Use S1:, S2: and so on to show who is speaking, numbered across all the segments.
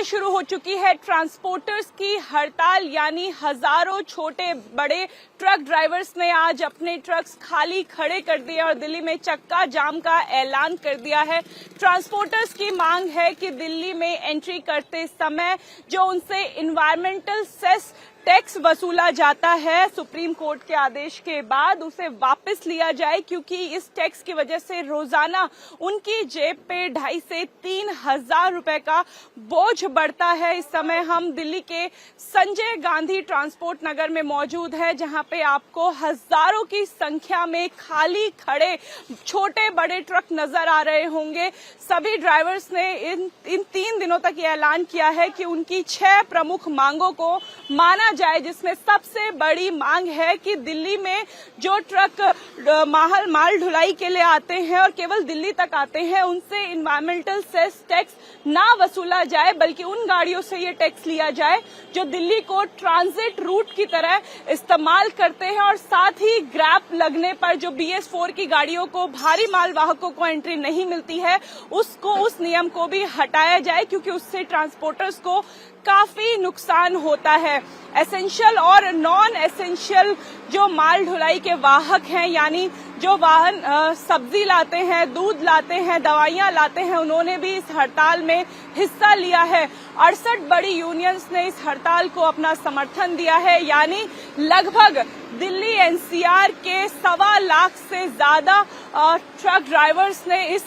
S1: से शुरू हो चुकी है ट्रांसपोर्टर्स की हड़ताल, यानी हजारों छोटे बड़े ट्रक ड्राइवर्स ने आज अपने ट्रक्स खाली खड़े कर दिए और दिल्ली में चक्का जाम का ऐलान कर दिया है। ट्रांसपोर्टर्स की मांग है कि दिल्ली में एंट्री करते समय जो उनसे इन्वायरमेंटल सेस टैक्स वसूला जाता है सुप्रीम कोर्ट के आदेश के बाद उसे वापस लिया जाए, क्योंकि इस टैक्स की वजह से रोजाना उनकी जेब पे 2,500 से 3,000 रुपए का बोझ बढ़ता है। इस समय हम दिल्ली के संजय गांधी ट्रांसपोर्ट नगर में मौजूद है, जहां पे आपको हजारों की संख्या में खाली खड़े छोटे बड़े ट्रक नजर आ रहे होंगे। सभी ड्राइवर्स ने इन 3 दिनों तक ये ऐलान किया है कि उनकी 6 प्रमुख मांगों को माना जाए, जिसमें सबसे बड़ी मांग है कि दिल्ली में जो ट्रक माल ढुलाई के लिए आते हैं और केवल दिल्ली तक आते हैं, उनसे इन्वायरमेंटल सेस टैक्स ना वसूला जाए, बल्कि उन गाड़ियों से ये टैक्स लिया जाए जो दिल्ली को ट्रांजिट रूट की तरह इस्तेमाल करते हैं। और साथ ही ग्रैप लगने पर जो BS4 की गाड़ियों को भारी माल वाहकों को एंट्री नहीं मिलती है, उस नियम को भी हटाया जाए, क्योंकि उससे ट्रांसपोर्टर्स को काफी नुकसान होता है। एसेंशियल और नॉन एसेंशियल जो माल ढुलाई के वाहक हैं, यानी जो वाहन सब्जी लाते हैं, दूध लाते हैं, दवाइयां लाते हैं, उन्होंने भी इस हड़ताल में हिस्सा लिया है। 68 बड़ी यूनियंस ने इस हड़ताल को अपना समर्थन दिया है, यानी लगभग दिल्ली NCR के 1.25 लाख से ज्यादा ट्रक ड्राइवर्स ने इस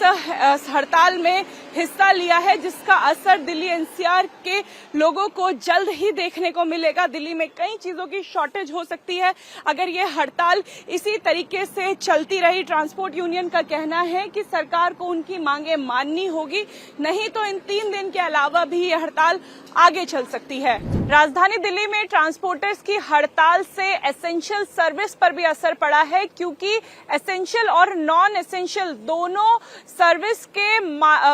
S1: हड़ताल में हिस्सा लिया है, जिसका असर दिल्ली NCR के लोगों को जल्द ही देखने को मिलेगा। दिल्ली में कई चीजों की शॉर्टेज हो सकती है अगर ये हड़ताल इसी तरीके से चलती रही। ट्रांसपोर्ट यूनियन का कहना है कि सरकार को उनकी मांगे माननी होगी, नहीं तो इन 3 दिन के अलावा भी ये हड़ताल आगे चल सकती है। राजधानी दिल्ली में ट्रांसपोर्टर्स की हड़ताल से एसेंशियल सर्विस पर भी असर पड़ा है, क्योंकि एसेंशियल और नॉन एसेंशियल दोनों सर्विस के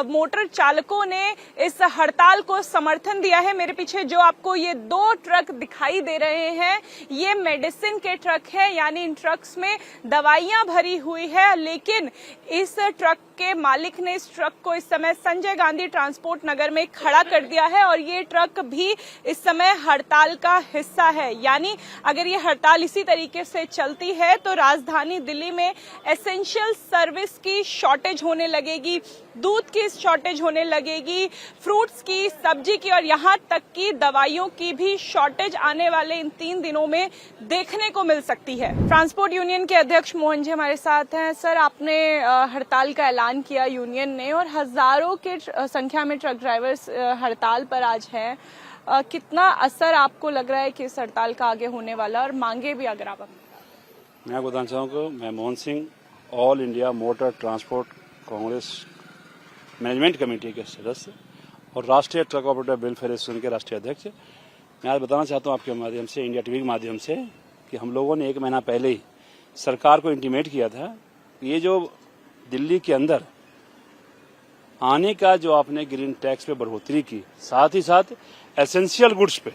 S1: मोटर चालकों ने इस हड़ताल को समर्थन दिया है। मेरे पीछे जो आपको ये 2 ट्रक दिखाई दे रहे हैं, ये मेडिसिन के ट्रक हैं, यानी इन ट्रक्स में दवाइयां भरी हुई है। लेकिन इस ट्रक के मालिक ने इस ट्रक को इस समय संजय गांधी ट्रांसपोर्ट नगर में खड़ा कर दिया है और ये ट्रक भी इस समय हड़ताल का हिस्सा है। यानी अगर ये हड़ताल इसी तरीके से चलती है तो राजधानी दिल्ली में एसेंशियल सर्विस की शॉर्टेज होने लगेगी, दूध की शॉर्टेज होने लगेगी, फ्रूट्स की, सब्जी की और यहाँ तक कि दवाइयों की भी शॉर्टेज आने वाले इन 3 दिनों में देखने को मिल सकती है। ट्रांसपोर्ट यूनियन के अध्यक्ष मोहन जी हमारे साथ हैं। सर, आपने हड़ताल का ऐलान किया यूनियन ने और हजारों के संख्या में ट्रक ड्राइवर्स हड़ताल पर आज हैं। कितना असर आपको लग रहा है कि इस हड़ताल का आगे होने वाला, और मांगे भी अगर आप?
S2: मैं आपको बताना चाहूँगा, मैं Mohan Singh, all India motor transport Congress management committee के सदस्य और राष्ट्रीय ट्रक ऑपरेटर वेलफेयर एसोसिएशन के राष्ट्रीय अध्यक्ष। मैं आज बताना चाहता हूँ आपके माध्यम से, इंडिया टीवी के माध्यम से, कि हम लोगों ने 1 महीना पहले ही सरकार को इंटीमेट किया था, ये जो दिल्ली के अंदर आने का जो आपने ग्रीन टैक्स पे बढ़ोतरी की, साथ ही साथ एसेंशियल गुड्स पे,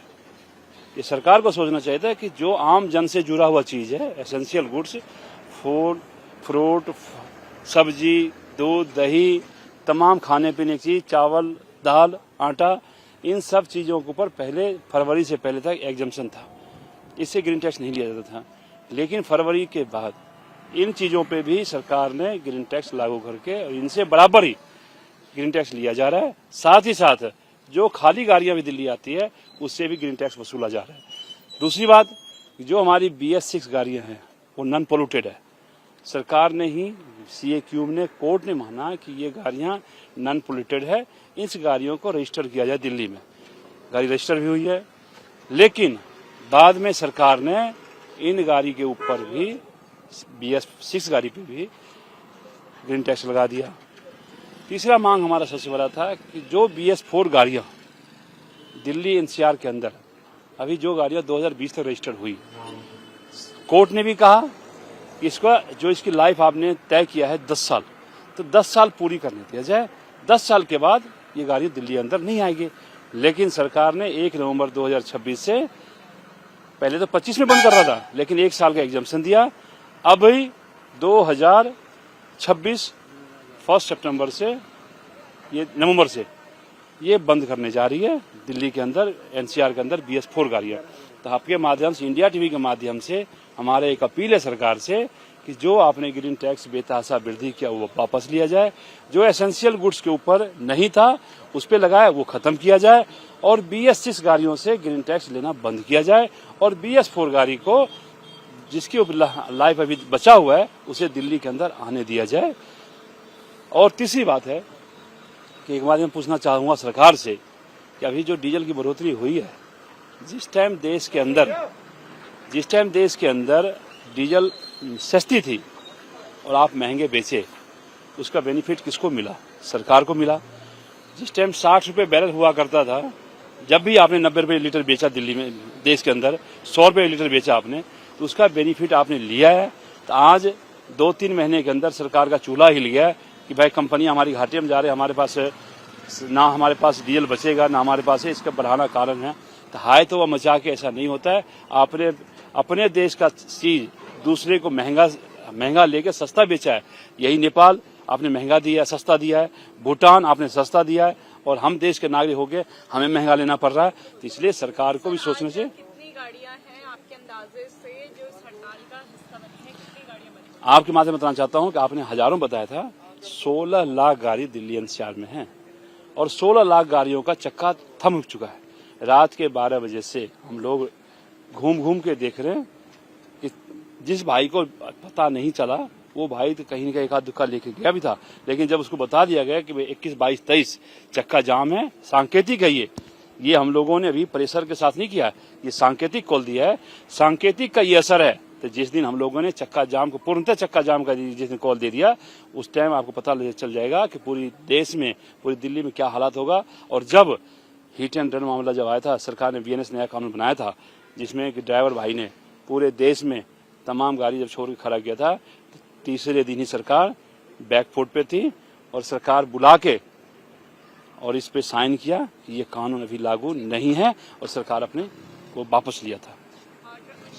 S2: ये सरकार को सोचना चाहिए था कि जो आम जन से जुड़ा हुआ चीज है, एसेंशियल गुड्स, फूड, फ्रूट, सब्जी, दूध, दही, तमाम खाने पीने की चीज, चावल, दाल, आटा, इन सब चीजों के ऊपर पहले फरवरी से पहले तक एग्जम्पशन था, इससे ग्रीन टैक्स नहीं लिया जाता था। लेकिन फरवरी के बाद इन चीजों पे भी सरकार ने ग्रीन टैक्स लागू करके और इनसे बराबर ही ग्रीन टैक्स लिया जा रहा है। साथ ही साथ जो खाली गाड़ियां भी दिल्ली आती है उससे भी ग्रीन टैक्स वसूला जा रहा है। दूसरी बात, जो हमारी BS6 गाड़ियां हैं वो नॉन पोल्यूटेड है। सरकार ने ही CA ने, कोर्ट ने माना कि ये गाड़ियां नॉन पोल्यूटेड है, इस गाड़ियों को रजिस्टर किया जाए। दिल्ली में गाड़ी रजिस्टर भी हुई है, लेकिन बाद में सरकार ने इन गाड़ी के ऊपर भी, BS6 गाड़ी पे भी ग्रीन टैक्स लगा दिया। तीसरा मांग हमारा सबसे बड़ा था कि जो BS4 गाड़ियां दिल्ली NCR के अंदर, अभी जो गाड़ियां 2020 तक रजिस्टर्ड हुई, कोर्ट ने भी कहा कि इसका जो इसकी लाइफ आपने तय किया है 10 साल, तो 10 साल पूरी करने दिया जाए। 10 साल के बाद ये गाड़ी दिल्ली अंदर नहीं आएगी। लेकिन सरकार ने 1 नवंबर 2026 से, पहले तो 25 में बंद कर रहा था, लेकिन 1 साल का एग्जम्पशन दिया। अब 2026 1 सितंबर से, ये नवंबर से ये बंद करने जा रही है दिल्ली के अंदर, एनसीआर के अंदर BS4 गाड़ियां। तो आपके माध्यम से, इंडिया टीवी के माध्यम से हमारे एक अपील है सरकार से कि जो आपने ग्रीन टैक्स बेतहाशा वृद्धि किया वो वापस लिया जाए, जो एसेंशियल गुड्स के ऊपर नहीं था उस पर लगाया वो खत्म किया जाए, और BS6 गाड़ियों से ग्रीन टैक्स लेना बंद किया जाए, और BS4 गाड़ी को जिसकी लाइफ अभी बचा हुआ है उसे दिल्ली के अंदर आने दिया जाए। और तीसरी बात है कि एक बात मैं पूछना चाहूंगा सरकार से कि अभी जो डीजल की बढ़ोतरी हुई है, जिस टाइम देश के अंदर डीजल सस्ती थी और आप महंगे बेचे, उसका बेनिफिट किसको मिला? सरकार को मिला। जिस टाइम 60 रुपये बैरल हुआ करता था, जब भी आपने 90 रुपये लीटर बेचा दिल्ली में, देश के अंदर 100 रुपये लीटर बेचा आपने, तो उसका बेनिफिट आपने लिया है। तो आज 2-3 महीने के अंदर सरकार का चूल्हा हिल गया कि भाई कंपनी हमारी घाटे में जा रहे, हमारे पास ना हमारे पास डीजल बचेगा ना हमारे पास है, इसका बढ़ाना कारण है। तो हाय तो वह मचा के ऐसा नहीं होता है। आपने अपने देश का चीज दूसरे को महंगा लेके सस्ता बेचा है। यही नेपाल आपने महंगा दिया है, सस्ता दिया है, भूटान आपने सस्ता दिया है, और हम देश के नागरिक होके हमें महंगा लेना पड़ रहा है। तो इसलिए सरकार को भी सोचने से।
S1: कितनी गाड़ियां हैं आपके अंदाजे से जो इस हड़ताल का हिस्सा बनी है? कितनी गाड़ियां बनी?
S2: आपके माध्यम से बताना चाहता हूं कि आपने हजारों बताया था, 16 लाख गाड़ी दिल्ली एनसीआर में है, और 16 लाख गाड़ियों का चक्का थम चुका है। रात के 12 बजे से हम लोग घूम के देख रहे हैं कि जिस भाई को पता नहीं चला वो भाई तो कहीं न कहीं एक आध दुक्का लेके गया भी था, लेकिन जब उसको बता दिया गया कि 21, 22, 23 चक्का जाम है, सांकेतिक है ये हम लोगों ने अभी प्रेशर के साथ नहीं किया, ये सांकेतिक कॉल दिया है, सांकेतिक का ये असर है। तो जिस दिन हम लोगों ने चक्का जाम को, पूर्णतः चक्का जाम का जिस दिन कॉल दे दिया, उस टाइम आपको पता चल जाएगा कि पूरी देश में, पूरी दिल्ली में क्या हालात होगा। और जब हिट एंड रन मामला जब आया था, सरकार ने BNS नया कानून बनाया था जिसमें कि ड्राइवर भाई ने पूरे देश में तमाम गाड़ी जब छोड़ के खड़ा किया था, तो तीसरे दिन ही सरकार बैकफुट पे थी, और सरकार बुला के और इस पे साइन किया कि ये कानून अभी लागू नहीं है, और सरकार अपने को वापस लिया था।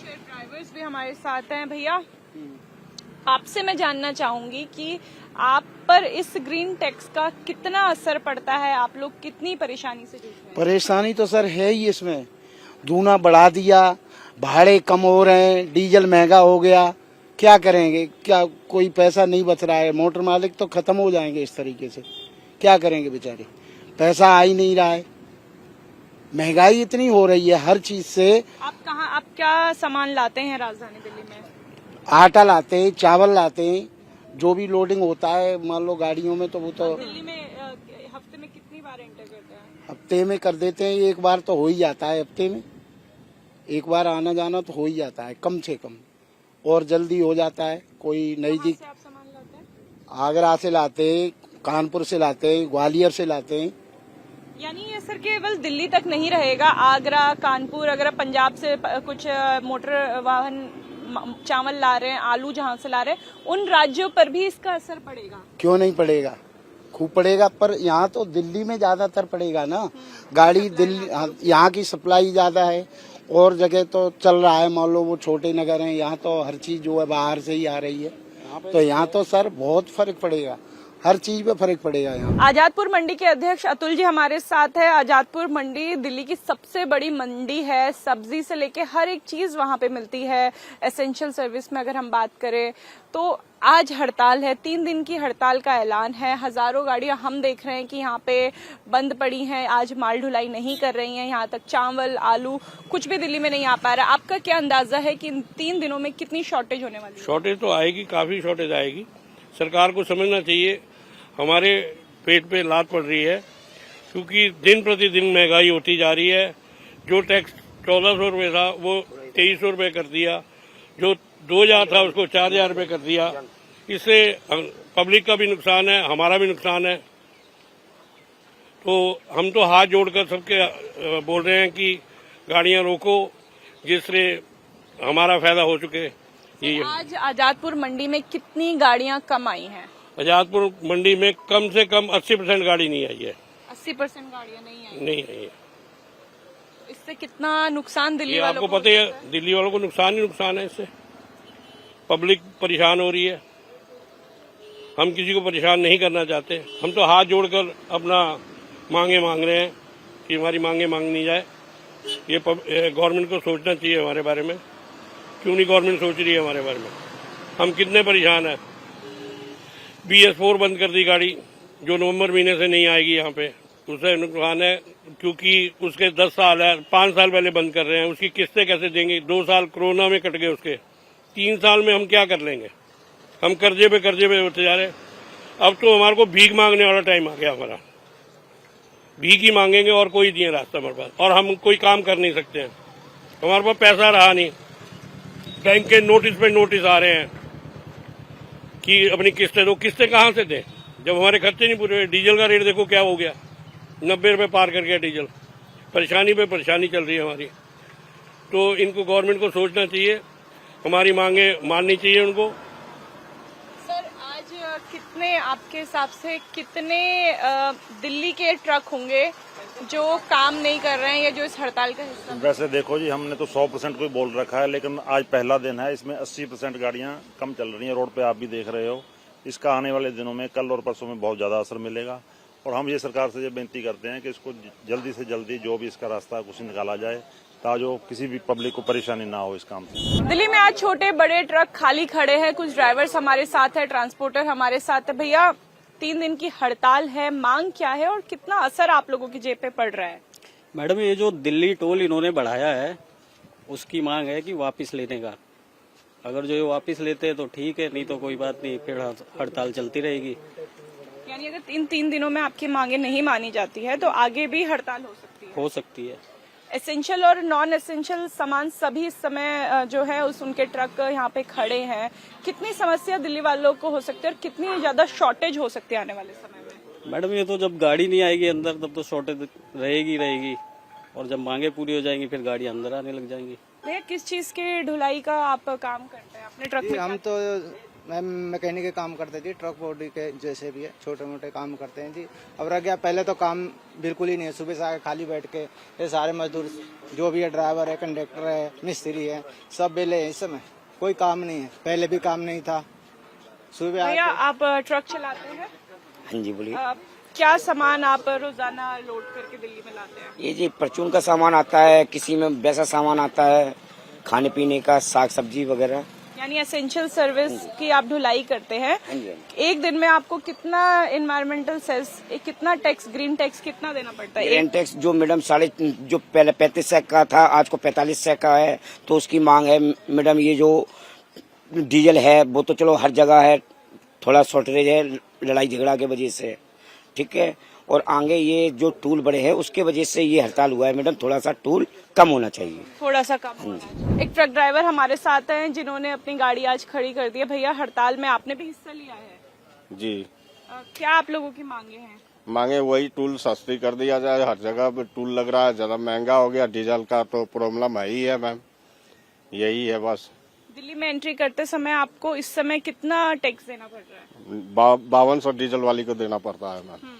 S1: ड्राइवर्स भी हमारे साथ हैं। भैया, आपसे मैं जानना चाहूंगी कि आप पर इस ग्रीन टैक्स का कितना असर पड़ता है? आप लोग कितनी परेशानी से जूझ रहे हैं?
S3: परेशानी तो सर है ही, इसमें दूना बढ़ा दिया, भाड़े कम हो रहे हैं, डीजल महंगा हो गया, क्या करेंगे? क्या कोई पैसा नहीं बच रहा है, मोटर मालिक तो खत्म हो जाएंगे इस तरीके से, क्या करेंगे बेचारे? पैसा आ ही नहीं रहा है, महंगाई इतनी हो रही है हर चीज से।
S1: आप क्या सामान लाते हैं राजधानी दिल्ली में?
S3: आटा लाते हैं, चावल लाते हैं, जो भी लोडिंग होता है मान लो गाड़ियों में, तो वो तो
S1: दिल्ली में हफ्ते में कितनी बार एंटर करते हैं?
S3: हफ्ते में कर देते हैं, एक बार तो हो ही जाता है, हफ्ते में एक बार आना जाना तो हो ही जाता है कम से कम, और जल्दी हो जाता है। कोई नजदीक
S1: आप सामान लाते हैं?
S3: आगरा से लाते हैं, कानपुर से लाते हैं, ग्वालियर से लाते हैं।
S1: यानी ये सर केवल दिल्ली तक नहीं रहेगा, आगरा, कानपुर, अगर पंजाब से कुछ मोटर वाहन चावल ला रहे हैं, आलू जहाँ से ला रहे हैं, उन राज्यों पर भी इसका असर पड़ेगा?
S3: क्यों नहीं पड़ेगा, खूब पड़ेगा, पर यहाँ तो दिल्ली में ज्यादातर पड़ेगा ना। गाड़ी दिल्ली, यहाँ की सप्लाई ज्यादा है, और जगह तो चल रहा है, मान लो वो छोटे नगर हैं, यहाँ तो हर चीज जो है बाहर से ही आ रही है, तो यहाँ तो सर बहुत फर्क पड़ेगा, हर चीज पे फर्क पड़ेगा यहाँ।
S1: आजादपुर मंडी के अध्यक्ष अतुल जी हमारे साथ है। आजादपुर मंडी दिल्ली की सबसे बड़ी मंडी है, सब्जी से लेके हर एक चीज वहाँ पे मिलती है। एसेंशियल सर्विस में अगर हम बात करें तो आज हड़ताल है, 3 दिन की हड़ताल का ऐलान है। हजारों गाड़ियां हम देख रहे हैं कि यहाँ पे बंद पड़ी हैं, आज माल ढुलाई नहीं कर रही हैं। यहाँ तक चावल, आलू कुछ भी दिल्ली में नहीं आ पा रहा। आपका क्या अंदाजा है कि इन 3 दिनों में कितनी शॉर्टेज होने वाली है?
S4: शॉर्टेज तो आएगी, काफी शॉर्टेज आएगी। सरकार को समझना चाहिए हमारे पेट पे लात पड़ रही है, क्योंकि दिन प्रतिदिन महंगाई होती जा रही है। जो टैक्स 1400 रुपये था वो 2300 रुपये कर दिया, जो 2000 था उसको 4000 रुपये कर दिया। इससे पब्लिक का भी नुकसान है, हमारा भी नुकसान है। तो हम तो हाथ जोड़कर सबके बोल रहे हैं कि गाड़ियां रोको, जिससे हमारा फायदा हो चुके।
S1: आज आजादपुर मंडी में कितनी गाड़ियां कम आई हैं?
S4: आजादपुर मंडी में कम से कम 80% गाड़ी नहीं आई है।
S1: 80% गाड़ियां नहीं
S4: आई है।
S1: इससे कितना नुकसान दिल्ली
S4: ये
S1: वालों
S4: आपको पता है, दिल्ली वालों को नुकसान ही नुकसान है। इससे पब्लिक परेशान हो रही है। हम किसी को परेशान नहीं करना चाहते। हम तो हाथ जोड़कर अपना मांगे मांग रहे हैं कि हमारी मांगे मांग नहीं जाए। ये गवर्नमेंट को सोचना चाहिए हमारे बारे में। क्यों नहीं गवर्नमेंट सोच रही है हमारे बारे में? हम कितने परेशान हैं। BS4 बंद कर दी गाड़ी, जो नवंबर महीने से नहीं आएगी यहाँ पे। उससे नुकसान है क्योंकि उसके 10 साल है, 5 साल पहले बंद कर रहे हैं। उसकी किस्तें कैसे देंगे? 2 साल कोरोना में कट गए उसके। 3 साल में हम क्या कर लेंगे? हम कर्जे पे होते जा रहे। अब तो हमारे को भीख मांगने वाला टाइम आ गया हमारा। भीख ही मांगेंगे और कोई नहीं है रास्ता हमारे पास, और हम कोई काम कर नहीं सकते हैं। हमारे पास पैसा रहा नहीं। बैंक के नोटिस पे नोटिस आ रहे हैं कि अपनी किस्तें दो। किस्तें कहाँ से दें जब हमारे खर्चे नहीं पूरे हुए? डीजल का रेट देखो क्या हो गया, 90 रुपये पार कर गया डीजल। परेशानी पे परेशानी चल रही है हमारी। तो इनको गवर्नमेंट को सोचना चाहिए, हमारी मांगे माननी चाहिए उनको।
S1: सर, आज कितने आपके हिसाब से कितने दिल्ली के ट्रक होंगे जो काम नहीं कर रहे हैं या जो इस हड़ताल का हिस्सा हैं?
S5: वैसे देखो जी, हमने तो 100% कोई बोल रखा है, लेकिन आज पहला दिन है, इसमें 80% गाड़ियां कम चल रही हैं। रोड पे आप भी देख रहे हो। इसका आने वाले दिनों में, कल और परसों में बहुत ज्यादा असर मिलेगा। और हम ये सरकार से ये बेनती करते हैं कि इसको जल्दी से जल्दी जो भी इसका रास्ता कुछ निकाला जाए, ताकि किसी भी पब्लिक को परेशानी ना हो इस काम से।
S1: दिल्ली में आज छोटे बड़े ट्रक खाली खड़े हैं। कुछ ड्राइवर्स हमारे साथ है, ट्रांसपोर्टर हमारे साथ है। भैया, 3 दिन की हड़ताल है, मांग क्या है और कितना असर आप लोगों की जेब पे पड़ रहा है?
S6: मैडम, ये जो दिल्ली टोल इन्होंने बढ़ाया है, उसकी मांग है कि वापस लेने का। अगर जो ये वापस लेते हैं तो ठीक है, नहीं तो कोई बात नहीं, फिर हड़ताल चलती रहेगी।
S1: यानी अगर इन 3 दिनों में आपकी मांगे नहीं मानी जाती है तो आगे भी हड़ताल हो सकती है?
S6: हो सकती है।
S1: एसेंशियल और नॉन एसेंशियल सामान सभी इस समय जो है उनके ट्रक यहाँ पे खड़े हैं। कितनी समस्या दिल्ली वालों को हो सकती है और कितनी ज्यादा शॉर्टेज हो सकती है आने वाले समय में?
S6: मैडम, ये तो जब गाड़ी नहीं आएगी अंदर तब तो शॉर्टेज रहेगी, और जब मांगे पूरी हो जाएंगी फिर गाड़ी अंदर आने लग जाएंगी।
S1: भैया, किस चीज के ढुलाई का आप काम करते हैं अपने ट्रक में?
S7: हम तो मैम मैकेनिक के काम करते थे, ट्रक बॉडी के जैसे भी है, छोटे मोटे काम करते हैं जी। अब रह गया, पहले तो काम बिल्कुल ही नहीं है। सुबह से आके खाली बैठ के ये सारे मजदूर जो भी है, ड्राइवर है, कंडक्टर है, मिस्त्री है, सब बेले हैं। इस समय कोई काम नहीं है, पहले भी काम नहीं था। सुबह
S1: भैया, आप ट्रक चलाते हैं?
S8: हाँ जी, बोलिए।
S1: क्या सामान आप रोजाना लोड करके दिल्ली में लाते हैं?
S8: ये जी परचून का सामान आता है, किसी में वैसा सामान आता है, खाने पीने का, साग सब्जी वगैरह।
S1: यानी एसेंशियल सर्विस की आप ढुलाई करते हैं।
S8: हाँ जी।
S1: एक दिन में आपको कितना एनवायरमेंटल सेस, कितना टैक्स, ग्रीन टैक्स कितना देना पड़ता है?
S8: ग्रीन टैक्स जो मैडम जो पहले 35 सै का था, आज को 45 सै का है। तो उसकी मांग है मैडम। ये जो डीजल है वो तो चलो हर जगह है, थोड़ा शॉर्टेज है लड़ाई झगड़ा के वजह से, ठीक है। और आगे ये जो टूल बढ़े हैं उसके वजह से ये हड़ताल हुआ है मैडम। थोड़ा सा टूल कम होना चाहिए,
S1: थोड़ा सा कम होना चाहिए। एक ट्रक ड्राइवर हमारे साथ हैं जिन्होंने अपनी गाड़ी आज खड़ी कर दी है। भैया, हड़ताल में आपने भी हिस्सा लिया है
S9: जी।
S1: क्या आप लोगों की मांगे हैं?
S9: मांगे वही, टूल सस्ती कर दिया जाए। हर जगह पे टूल लग रहा है, ज्यादा महंगा हो गया। डीजल का तो प्रॉब्लम है ही है मैम, यही है बस।
S1: दिल्ली में एंट्री करते समय आपको इस समय कितना टैक्स देना पड़ रहा है?
S9: 5200 डीजल वाली को देना पड़ता है मैम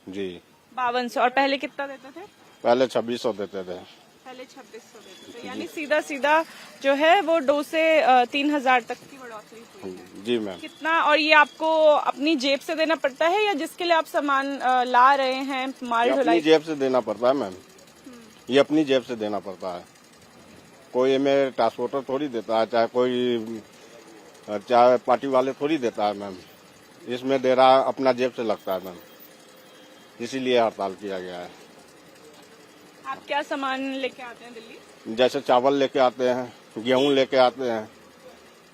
S9: जी।
S1: 5200। और पहले कितना देते थे?
S9: पहले 2600 देते थे।
S1: पहले 2600 देते थे। यानी सीधा सीधा जो है वो 2 से 3000 तक की बढ़ोतरी हुई है।
S9: जी मैम।
S1: कितना? और ये आपको अपनी जेब से देना पड़ता है या जिसके लिए आप सामान ला रहे हैं, माल
S9: अपनी
S1: ढुलाई?
S9: जेब से देना पड़ता है मैम, ये अपनी जेब से देना पड़ता है। कोई हमें ट्रांसपोर्टर थोड़ी देता है, चाहे पार्टी वाले थोड़ी देता है मैम। इसमें दे रहा अपना जेब से लगता है मैम, इसीलिए हड़ताल किया गया है।
S1: आप क्या सामान लेके आते हैं दिल्ली?
S9: जैसे चावल लेके आते हैं, गेहूं लेके आते हैं,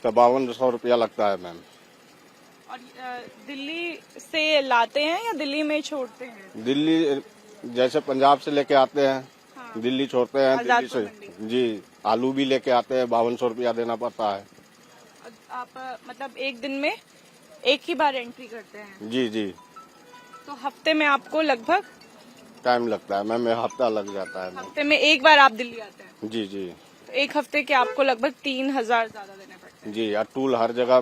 S9: तो 5200 रुपया लगता है मैम।
S1: और दिल्ली से लाते हैं या दिल्ली में छोड़ते हैं?
S9: दिल्ली जैसे पंजाब से लेके आते हैं,
S1: हाँ।
S9: दिल्ली छोड़ते हैं। दिल्ली
S1: आजादपुर
S9: से
S1: मंडी।
S9: जी, आलू भी लेके आते हैं, 5200 रुपया देना पड़ता है।
S1: आप मतलब एक दिन में एक ही बार एंट्री करते हैं?
S9: जी जी।
S1: तो हफ्ते में आपको लगभग
S9: टाइम लगता है मैम, हफ्ता लग जाता है मैम।
S1: हफ्ते में एक बार आप दिल्ली आते हैं?
S9: जी जी
S1: तो एक हफ्ते के आपको लगभग 3000 ज्यादा देने पड़ते हैं।
S9: जी। और टूल हर जगह